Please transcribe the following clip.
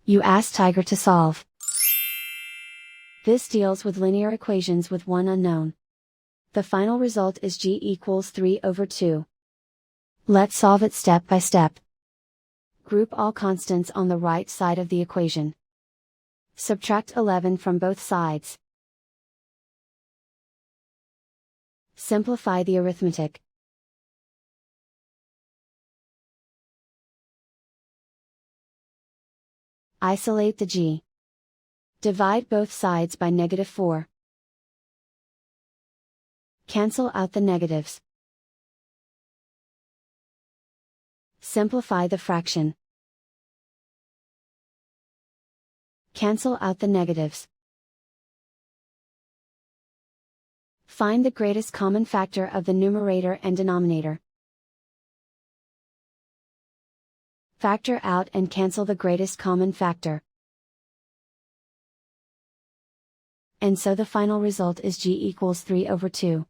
You ask Tiger to solve. This deals with linear equations with one unknown. The final result is g equals 3/2. Let's solve it step by step. Group all constants on the right side of the equation. Subtract 11 from both sides. Simplify the arithmetic. Isolate the g. Divide both sides by -4. Cancel out the negatives. Simplify the fraction. Cancel out the negatives. Find the greatest common factor of the numerator and denominator. Factor out and cancel the greatest common factor. And so the final result is g equals 3/2.